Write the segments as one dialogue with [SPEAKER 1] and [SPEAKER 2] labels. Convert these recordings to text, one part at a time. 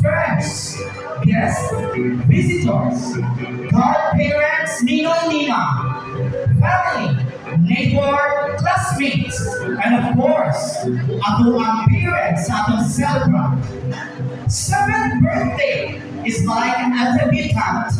[SPEAKER 1] Friends, guests, visitors, godparents, ninong nina, family, neighbor, classmates, and of course, ato ang parents sa atong celebrant. 7th birthday is like a debutant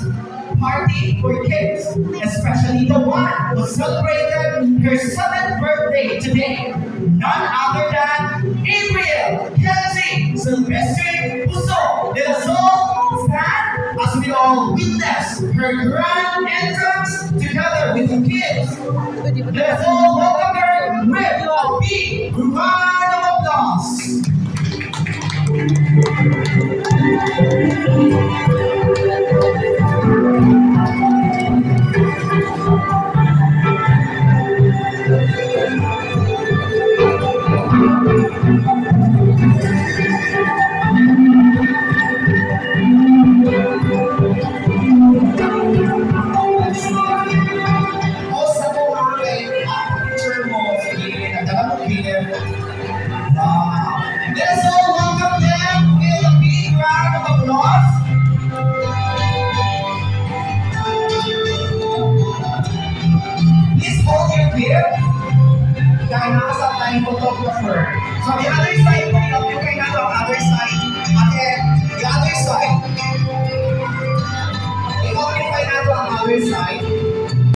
[SPEAKER 1] party for kids, especially the one who celebrated her 7th birthday today. None other than April Kenzie Silvestre Puso de la Sol fan, as we all witness her grand entrance together with the kids. Let's all welcome her with a big round of applause. Let's all welcome them with a big round of applause. Please hold your gift. Dahil nakasap tayong photographer. So the other side po